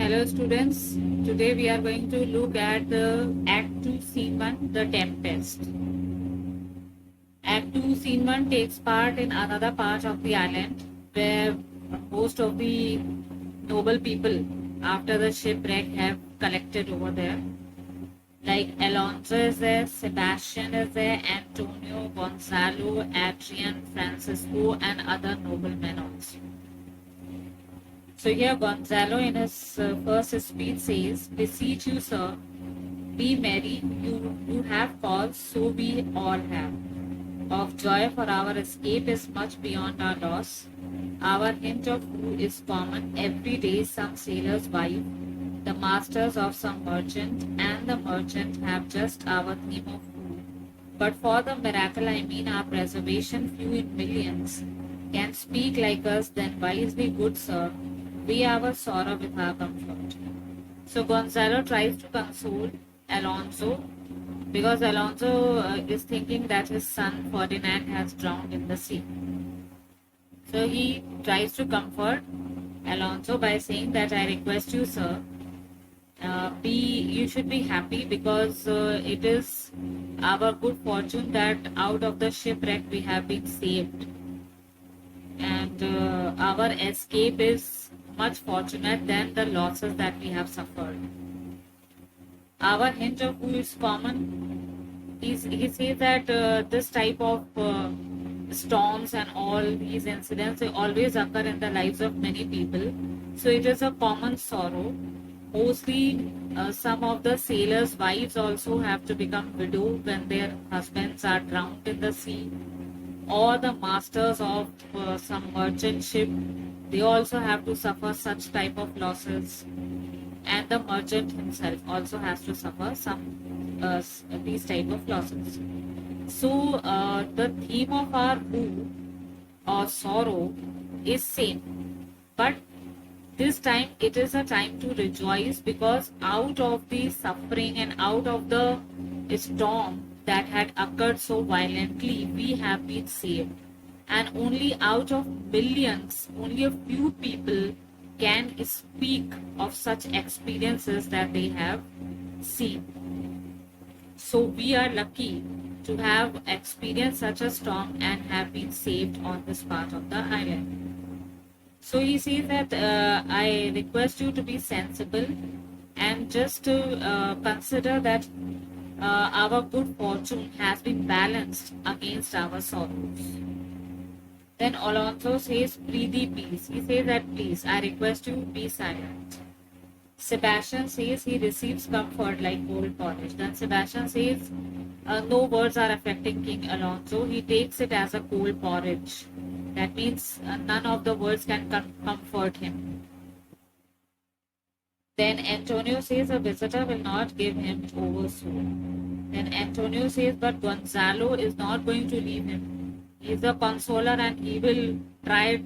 Hello students, today we are going to look at the Act 2 Scene 1, The Tempest. Act 2 Scene 1 takes part in another part of the island where most of the noble people after the shipwreck have collected over there. Like Alonso is there, Sebastian is there, Antonio, Gonzalo, Adrian, Francisco and other noblemen also. So here Gonzalo in his first speech says, "Beseech you, sir, be merry. You have cause, so we all have. Of joy for our escape is much beyond our loss. Our hint of food is common. Every day some sailor's wife, the masters of some merchant, and the merchant have just our theme of food. But for the miracle, I mean our preservation, few in millions, can speak like us, then wisely, good sir, we our sorrow with our comfort." So Gonzalo tries to console Alonso because Alonso is thinking that his son Ferdinand has drowned in the sea. So he tries to comfort Alonso by saying that I request you, sir, you should be happy because it is our good fortune that out of the shipwreck we have been saved, and our escape is much fortunate than the losses that we have suffered. Our hint of who is common, he says that this type of storms and all these incidents they always occur in the lives of many people. So it is a common sorrow. Mostly some of the sailors' wives also have to become widow when their husbands are drowned in the sea, or the masters of some merchant ship, they also have to suffer such type of losses, and the merchant himself also has to suffer some these type of losses. So the theme of our woe or sorrow is same, but this time it is a time to rejoice because out of the suffering and out of the storm that had occurred so violently, we have been saved. And only out of millions, only a few people can speak of such experiences that they have seen. So we are lucky to have experienced such a storm and have been saved on this part of the island. So he says that I request you to be sensible and just to consider that our good fortune has been balanced against our sorrows. Then Alonso says, "Prithee, peace." He says that, "Please, I request you, be silent." Sebastian says he receives comfort like cold porridge. Then Sebastian says, no words are affecting King Alonso. He takes it as a cold porridge. That means none of the words can comfort him. Then Antonio says a visitor will not give him over soon. Then Antonio says, but Gonzalo is not going to leave him. He is a consoler and he will try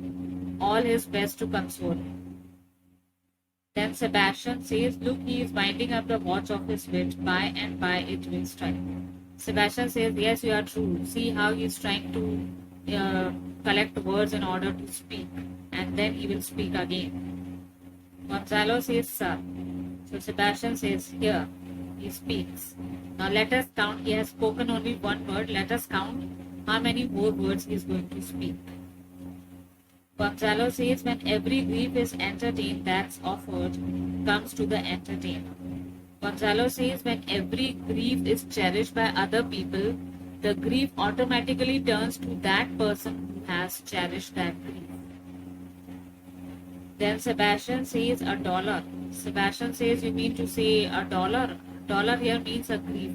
all his best to console him. Then Sebastian says, look, he is winding up the watch of his wit. By and by it will strike. Sebastian says, yes, you are true. See how he is trying to collect words in order to speak. And then he will speak again. Gonzalo says, sir. So Sebastian says, here. He speaks. Now let us count. He has spoken only one word. Let us count how many more words he is going to speak. Gonzalo says, when every grief is entertained that's offered comes to the entertainer. Gonzalo says, when every grief is cherished by other people, the grief automatically turns to that person who has cherished that grief. Then Sebastian says, $1. Sebastian says, you mean to say $1? Dollar here means a grief.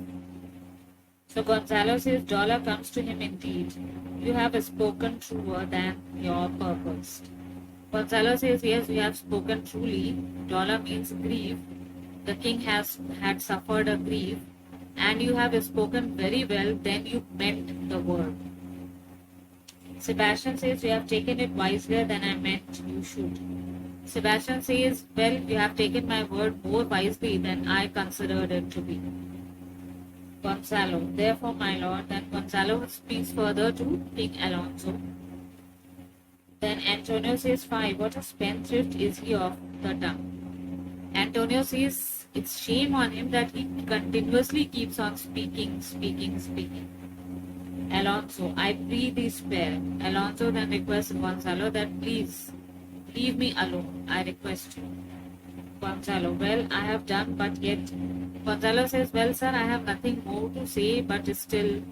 So Gonzalo says, dollar comes to him indeed. You have spoken truer than your purpose. Gonzalo says, yes, you have spoken truly. Dollar means grief. The king had suffered a grief, and you have spoken very well, then you meant the word. Sebastian says, you have taken it wiselier than I meant you should. Sebastian says, well, you have taken my word more wisely than I considered it to be. Gonzalo, therefore, my lord. Then Gonzalo speaks further to King Alonso. Then Antonio says, 5. What a spendthrift is he of the tongue. Antonio says it's shame on him that he continuously keeps on speaking. Alonso, I breathe spare. Alonso then requests Gonzalo that please leave me alone. I request you. Gonzalo, well, I have done, but yet. Gonzalo says, well, sir, I have nothing more to say, but still.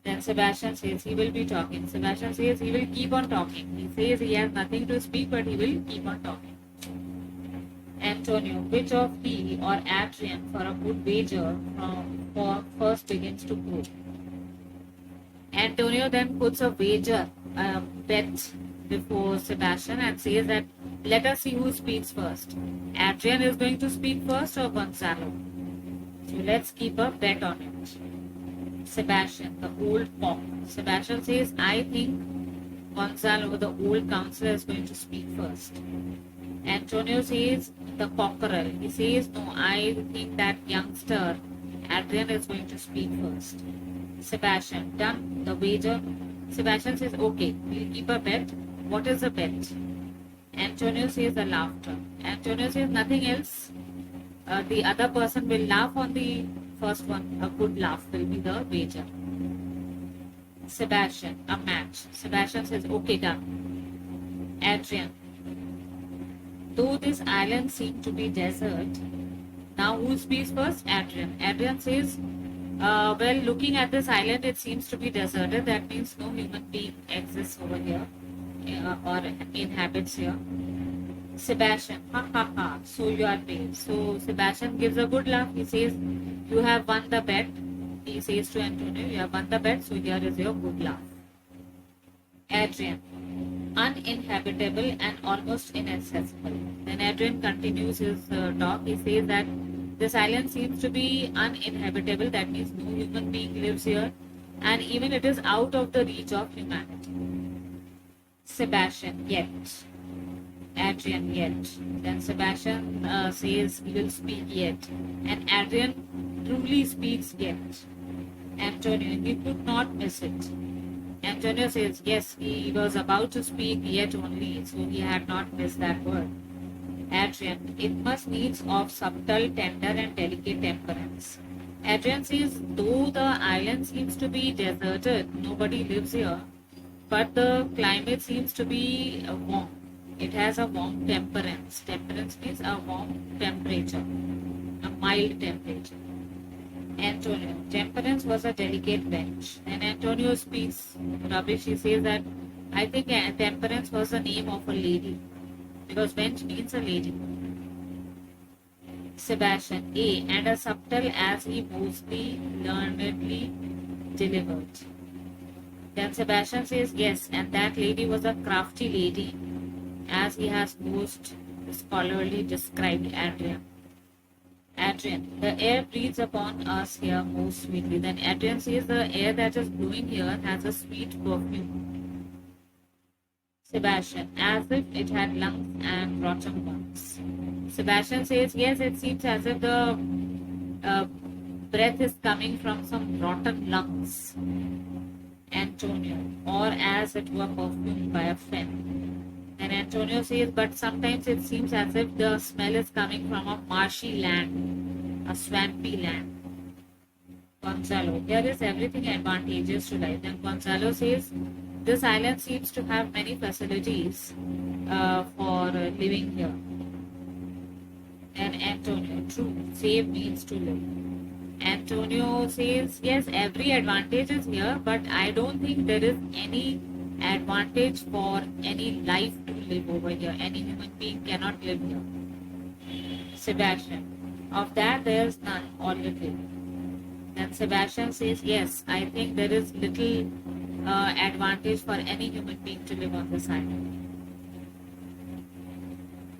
Then Sebastian says he will be talking. Sebastian says he will keep on talking. He says he has nothing to speak, but he will keep on talking. Antonio, which of he or Adrian for a good wager for first begins to go? Antonio then puts a wager, a bet before Sebastian and says that let us see who speaks first. Adrian is going to speak first or Gonzalo? So let's keep a bet on it. Sebastian, the old cock. Sebastian says, I think Gonzalo, the old counselor, is going to speak first. Antonio says, the cockerel. He says, no, I think that youngster, Adrian, is going to speak first. Sebastian, done the wager. Sebastian says, okay, we'll keep a bet. What is the bet? Antonio says the laughter. Antonio says nothing else. The other person will laugh on the first one. A good laugh will be the wager. Sebastian, a match. Sebastian says, okay, done. Adrian, though this island seemed to be desert, now who speaks first? Adrian. Adrian says, well, looking at this island, it seems to be deserted. That means no human being exists over here or inhabits here. Sebastian, ha ha ha, so you are brave. So Sebastian gives a good laugh. He says, you have won the bet. He says to Antonio, you have won the bet, so here is your good laugh. Adrian, uninhabitable and almost inaccessible. Then Adrian continues his talk. He says that this island seems to be uninhabitable. That means no human being lives here. And even it is out of the reach of humanity. Sebastian, yet. Adrian, yet. Then Sebastian says he will speak yet. And Adrian truly speaks yet. Antonio, he could not miss it. Antonio says, yes, he was about to speak yet only, so he had not missed that word. Adrian, it must needs of subtle, tender and delicate temperance. Adrian says, though the island seems to be deserted, nobody lives here, but the climate seems to be warm. It has a warm temperance. Temperance means a warm temperature, a mild temperature. Antonio, temperance was a delicate bench. And Antonio speaks rubbish. He says that I think temperance was the name of a lady, because bench means a lady. Sebastian, and as subtle as he mostly learnedly delivered. Then Sebastian says, yes, and that lady was a crafty lady, as he has most scholarly described Adrian. Adrian, the air breathes upon us here most sweetly. Then Adrian says the air that is blowing here has a sweet perfume. Sebastian, as if it had lungs and rotten ones. Sebastian says, yes, it seems as if the breath is coming from some rotten lungs. Antonio, or as it were perfumed by a friend. And Antonio says, but sometimes it seems as if the smell is coming from a marshy land, a swampy land. Gonzalo, here is everything advantageous to life. Then Gonzalo says, this island seems to have many facilities for living here. And Antonio, true, save means to live. Antonio says, yes, every advantage is here, but I don't think there is any advantage for any life to live over here. Any human being cannot live here. Sebastian, of that there is none or little. Then Sebastian says, yes, I think there is little advantage for any human being to live on this island.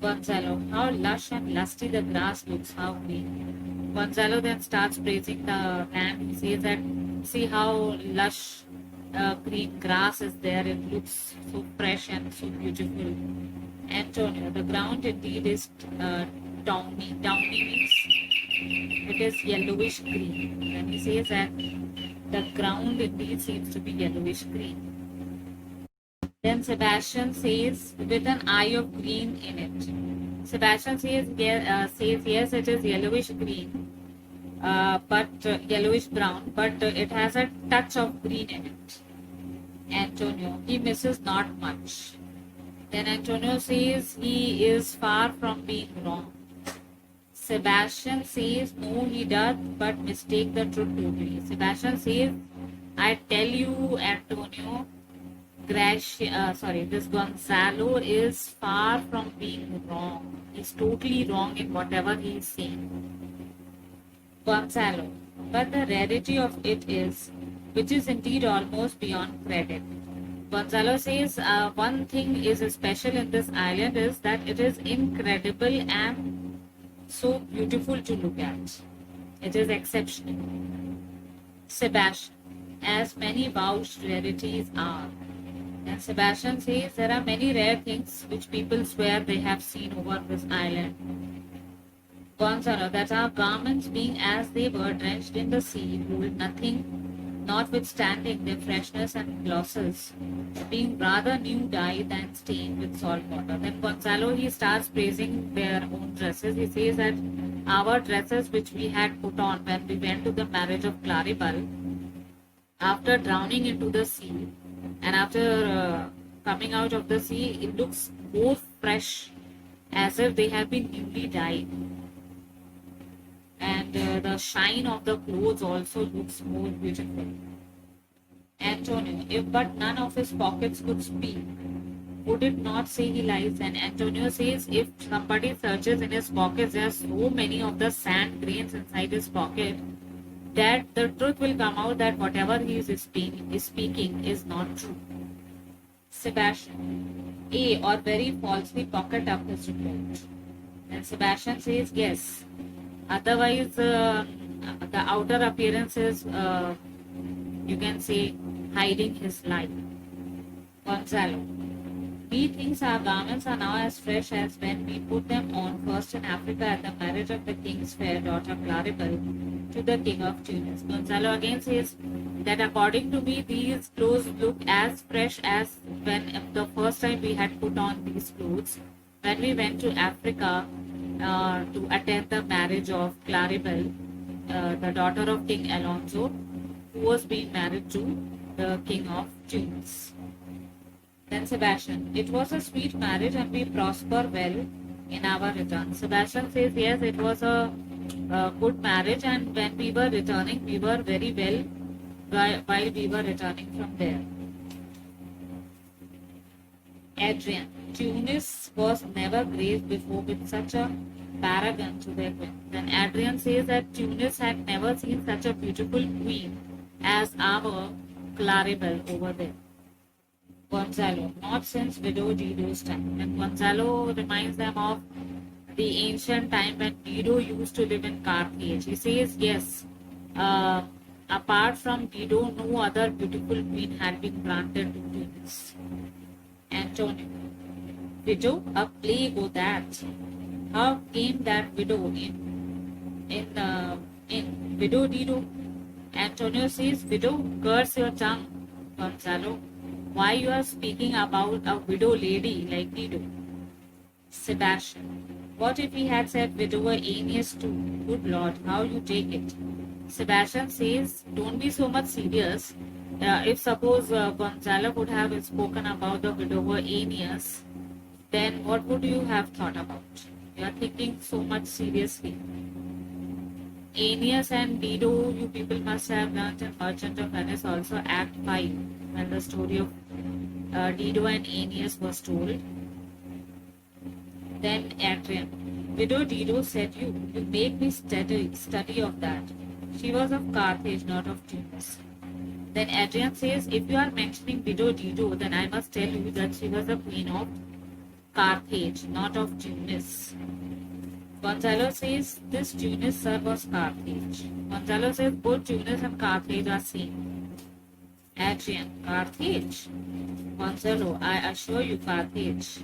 Gonzalo, how lush and lusty the grass looks, how green. Gonzalo then starts praising the land. He says that, see how lush green grass is there. It looks so fresh and so beautiful. Antonio, the ground indeed is downy. Downy means it is yellowish green. And he says that the ground indeed seems to be yellowish green. Then Sebastian says, with an eye of green in it. Sebastian says yes, it is yellowish green, but yellowish brown, but it has a touch of green in it. Antonio, he misses not much. Then Antonio says he is far from being wrong. Sebastian says no, he does, but mistake the truth totally. Sebastian says, I tell you, Antonio, this Gonzalo is far from being wrong. He's totally wrong in whatever he is saying. Gonzalo, but the rarity of it is, which is indeed almost beyond credit. Gonzalo says one thing is special in this island is that it is incredible and so beautiful to look at. It is exceptional. Sebastian, as many vouched rarities are. And Sebastian says there are many rare things which people swear they have seen over this island. Gonzalo, that our garments being as they were drenched in the sea hold nothing, notwithstanding their freshness and glosses, being rather new dyed than stained with salt water. Then Gonzalo, he starts praising their own dresses. He says that our dresses which we had put on when we went to the marriage of Claribel, after drowning into the sea and after coming out of the sea, it looks more fresh as if they have been newly dyed. And the shine of the clothes also looks more beautiful. Antonio, if but none of his pockets could speak, would it not say he lies? And Antonio says if somebody searches in his pockets, there are so many of the sand grains inside his pocket that the truth will come out that whatever he is speaking is not true. Sebastian, or very falsely pocket up his report. And Sebastian says yes. Otherwise, the outer appearance is, you can say, hiding his lie. Gonzalo, methinks our garments are now as fresh as when we put them on first in Africa at the marriage of the king's fair daughter Claribel to the king of Tunis. Gonzalo again says that according to me, these clothes look as fresh as when the first time we had put on these clothes when we went to Africa to attend the marriage of Claribel, the daughter of King Alonso, who was being married to the king of Tunis. Then Sebastian, it was a sweet marriage and we prosper well in our return. Sebastian says yes, it was a good marriage, and when we were returning, we were very well while we were returning from there. Adrian, Tunis was never graced before with such a paragon to their queen. Then Adrian says that Tunis had never seen such a beautiful queen as our Claribel over there. Gonzalo, not since Widow Dido's time. And Gonzalo reminds them of the ancient time when Dido used to live in Carthage. He says, yes, apart from Dido, no other beautiful queen had been granted to Tunis. Antonio, widow, a plague o' that. How came that widow in Widow Dido? Antonio says, widow, curse your tongue. Gonzalo, why you are speaking about a widow lady like Dido? Sebastian, what if he had said widower Aeneas too? Good Lord, how you take it? Sebastian says, don't be so much serious. If suppose Gonzalo would have spoken about the widower Aeneas, then what would you have thought about? You are thinking so much seriously. Aeneas and Dido, you people must have learnt in Merchant of Venice also Act 5, when the story of Dido and Aeneas was told. Then Adrian, widow Dido said you make me study of that. She was of Carthage, not of Tunis. Then Adrian says, if you are mentioning widow Dido, then I must tell you that she was the queen of Carthage, not of Tunis. Gonzalo says, this Tunis, sir, was Carthage. Gonzalo says, both Tunis and Carthage are same. Adrian, Carthage? Gonzalo, I assure you, Carthage.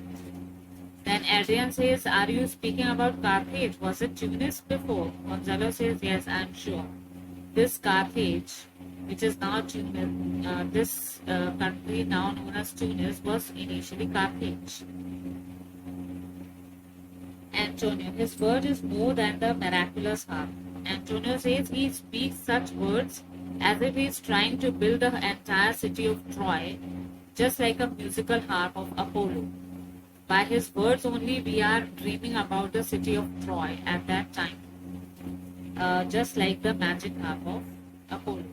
Then Adrian says, are you speaking about Carthage? Was it Tunis before? Gonzalo says, yes, I am sure. This Carthage, which is now Tunis, this country now known as Tunis, was initially Carthage. Antonio, his word is more than the miraculous harp. Antonio says he speaks such words as if he is trying to build the entire city of Troy, just like a musical harp of Apollo. By his words only, we are dreaming about the city of Troy at that time, just like the magic harp of Apollo.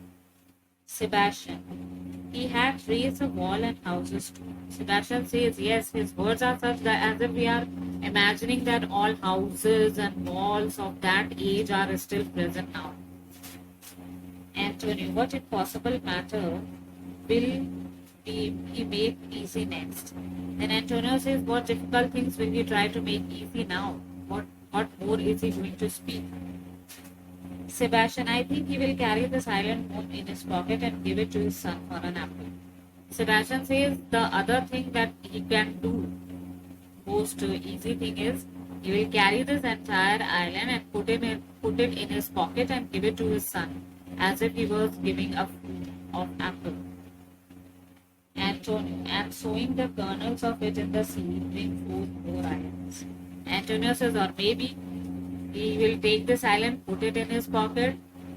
Sebastian, he had raised a wall and houses too. Sebastian says, yes, his words are such that as if we are imagining that all houses and walls of that age are still present now. Antonio, what impossible matter will he make easy next? Then Antonio says, what difficult things will he try to make easy now? What more is he going to speak? Sebastian, I think he will carry this island home in his pocket and give it to his son for an apple. Sebastian says the other thing that he can do, most easy thing is, he will carry this entire island and put it in his pocket and give it to his son, as if he was giving a fruit of apple. Antonio, and sowing the kernels of it in the sea, bring forth more islands. Antonio says, or maybe he will take this island, put it in his pocket,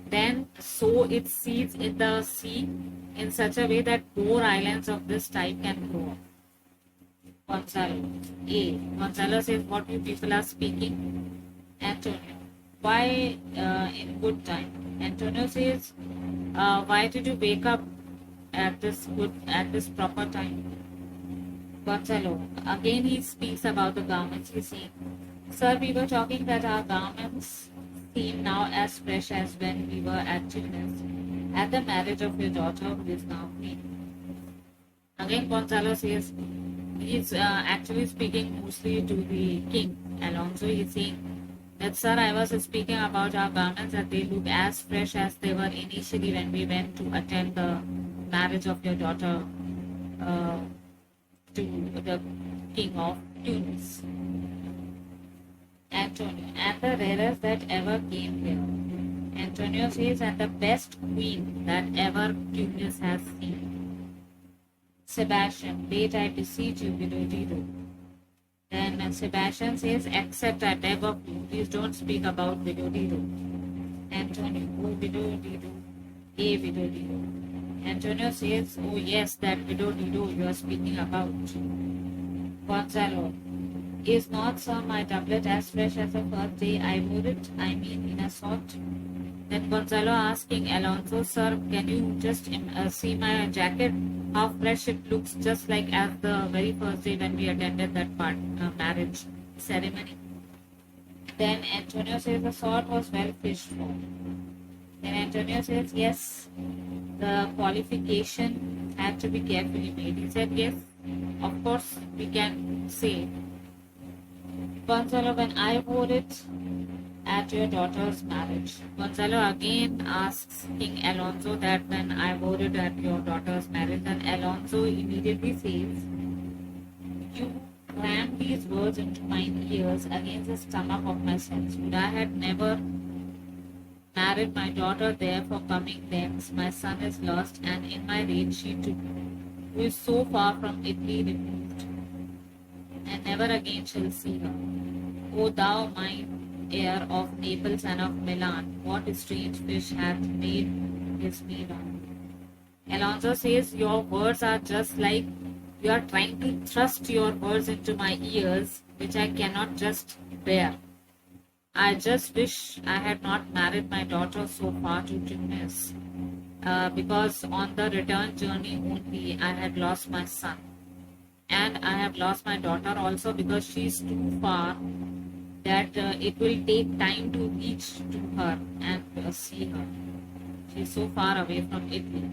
then sow its seeds in the sea in such a way that more islands of this type can grow up. Gonzalo. A. Gonzalo says, what you people are speaking? Antonio. Why in good time? Antonio says, why did you wake up at this proper time? Gonzalo. Again he speaks about the garments. He's saying, sir, we were talking that our garments seem now as fresh as when we were at Tunis, at the marriage of your daughter who is now queen. Again Gonzalo says, he's actually speaking mostly to the king. Alonso is saying that, sir, I was speaking about our garments that they look as fresh as they were initially when we went to attend the marriage of your daughter to the king of Tunis. Antonio, and the rarest that ever came here. Antonio says, and the best queen that ever Tunis has seen. Sebastian, wait, I beseech you, widow Dido. Then Sebastian says, except I beg of you, please don't speak about widow Dido. Antonio, oh widow Dido, a widow Dido. Antonio says, oh yes, that widow Dido you are speaking about. Gonzalo, is not, sir, my doublet as fresh as the first day I wore it? I mean, in a sort. Then Gonzalo asking Alonso, sir, can you just see my jacket? How fresh it looks, just like as the very first day when we attended that marriage ceremony. Then Antonio says the sort was well fished for. Then Antonio says, yes, the qualification had to be carefully made. He said, yes, of course, we can say. Gonzalo, when I wore it at your daughter's marriage. Gonzalo again asks King Alonso that when I wore it at your daughter's marriage, then Alonso immediately says, you rammed these words into mine ears against the stomach of my sense. Would I had never married my daughter there for coming thence, my son is lost, and in my rage she too, who is so far from Italy removed, and never again shall see her. O thou mine heir of Naples and of Milan, what strange fish hath made his meal on? Alonso says, your words are just like you are trying to thrust your words into my ears, which I cannot just bear. I just wish I had not married my daughter so far to Tunis, because on the return journey only I had lost my son. And I have lost my daughter also because she is too far that it will take time to reach to her and see her. She is so far away from Italy.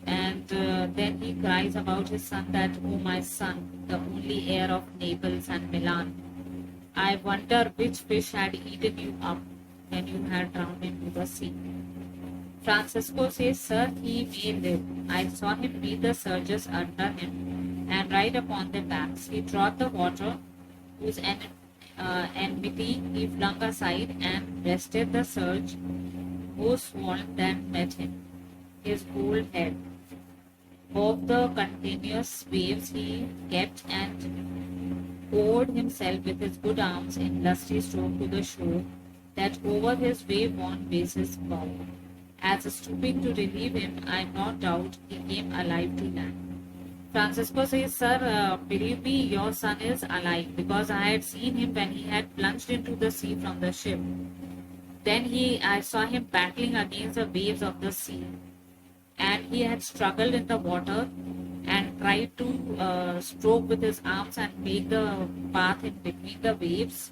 And then he cries about his son that, oh my son, the only heir of Naples and Milan, I wonder which fish had eaten you up when you had drowned into the sea. Francisco says, sir, he may live. I saw him meet the surges under him and ride upon their backs. He trod the water, whose enmity he flung aside, and breasted the surge, whose swarm then met him. His bold head above the continuous waves he kept, and poured himself with his good arms in lusty stroke to the shore that over his wave-worn bases bow. As stooping to relieve him, I no doubt he came alive to land. Francisco says, Sir, believe me, your son is alive, because I had seen him when he had plunged into the sea from the ship. Then I saw him battling against the waves of the sea, and he had struggled in the water and tried to stroke with his arms and make the path in between the waves.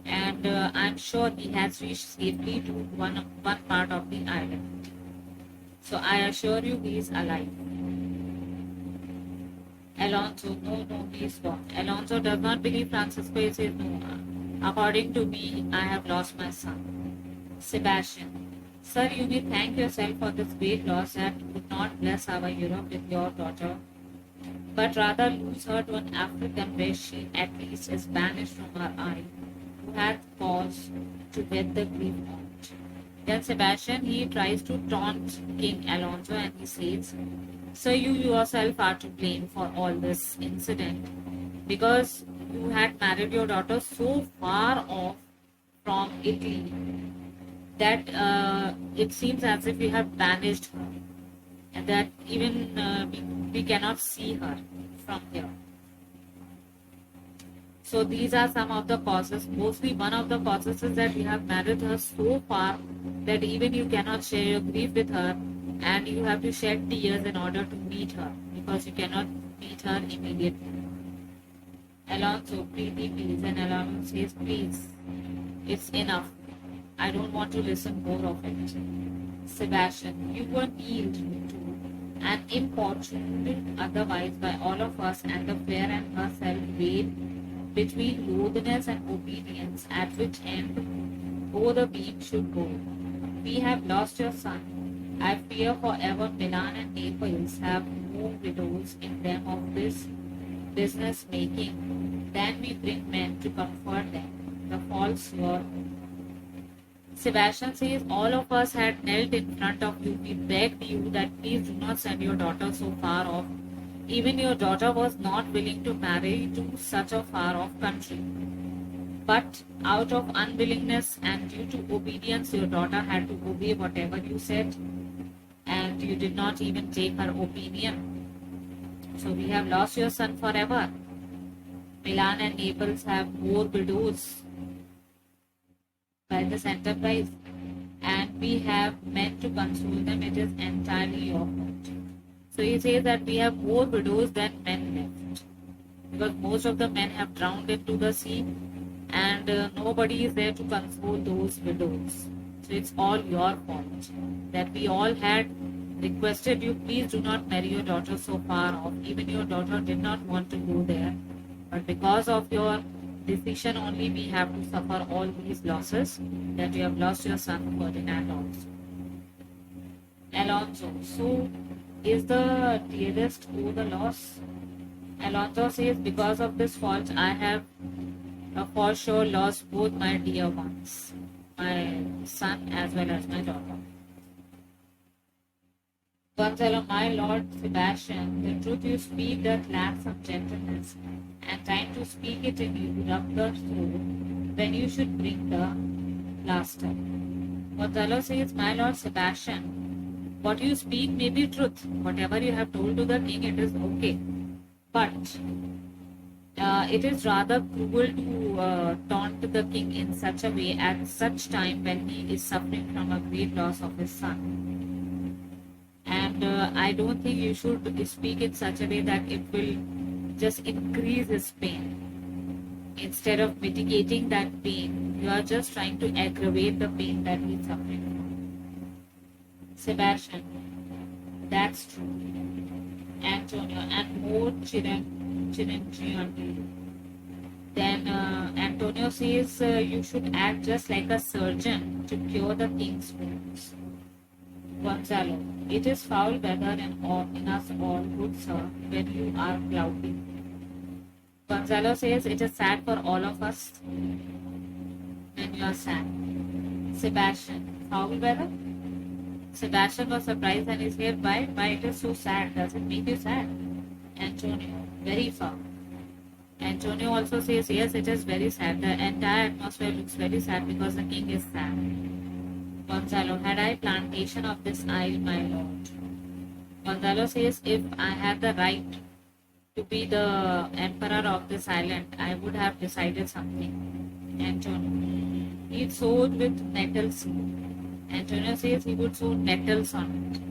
And I'm sure he has reached safely to one part of the island. So I assure you, he is alive. Alonso, no, he is gone. Alonso does not believe Francisco. He says, no, according to me, I have lost my son. Sebastian, sir, you may thank yourself for this great loss that would not bless our Europe with your daughter, but rather lose her to an African where she at least is banished from our eye, who hath cause to get the grief out. Then Sebastian, he tries to taunt King Alonso and he says, Sir, you yourself are to blame for all this incident, because you had married your daughter so far off from Italy that it seems as if we have banished her, and that even we cannot see her from here. So these are some of the causes. Mostly one of the causes is that you have married her so far that even you cannot share your grief with her, and you have to shed tears in order to meet her, because you cannot meet her immediately. Alonso, please, and Alonso says, please, it's enough. I don't want to listen more of it. Sebastian, you were kneeled to and importuned otherwise by all of us, and the fair and herself weighed between loathness and obedience, at which end both the beam should go. We have lost your son. I fear forever Milan and Naples have more widows in them of this business making than we bring men to comfort them. The false were. Sebastian says, all of us had knelt in front of you. We begged you that please do not send your daughter so far off. Even your daughter was not willing to marry to such a far off country. But out of unwillingness and due to obedience, your daughter had to obey whatever you said, and you did not even take her opinion. So we have lost your son forever. Milan and Naples have more widows by this enterprise, and we have men to console them. It is entirely your fault. So he says that we have more widows than men left, because most of the men have drowned into the sea, and nobody is there to console those widows. So it's all your fault that we all had requested you, please do not marry your daughter so far off. Even your daughter did not want to go there, but because of your decision only, we have to suffer all these losses, that you have lost your son Ferdinand also. Alonso, so is the dearest owe the loss? Alonso says, because of this fault, I have for sure lost both my dear ones, my son as well as my daughter. Gonzalo, my lord Sebastian, the truth you speak that lacks of gentleness, and trying to speak it in you rub the throat when you should bring the plaster. Gonzalo says, my lord Sebastian, what you speak may be truth. Whatever you have told to the king, it is okay. But it is rather cruel to taunt the king in such a way at such time when he is suffering from a great loss of his son. And I don't think you should speak in such a way that it will just increase his pain. Instead of mitigating that pain, you are just trying to aggravate the pain that he is suffering from. Sebastian, that's true. Antonio, and more chirentry unto you. Then Antonio says you should act just like a surgeon to cure the king's wounds. Gonzalo, it is foul weather in us all, good sir, when you are cloudy. Gonzalo says it is sad for all of us when you are sad. Sebastian, foul weather? Sebastian was surprised and he said, why it is so sad? Does it make you sad? Antonio, very foul. Antonio also says, yes, it is very sad. The entire atmosphere looks very sad because the king is sad. Gonzalo, had I plantation of this isle, my lord? Gonzalo says, if I had the right to be the emperor of this island, I would have decided something. Antonio, he'd sowed with nettles. Antonio says he would sow nettles on it.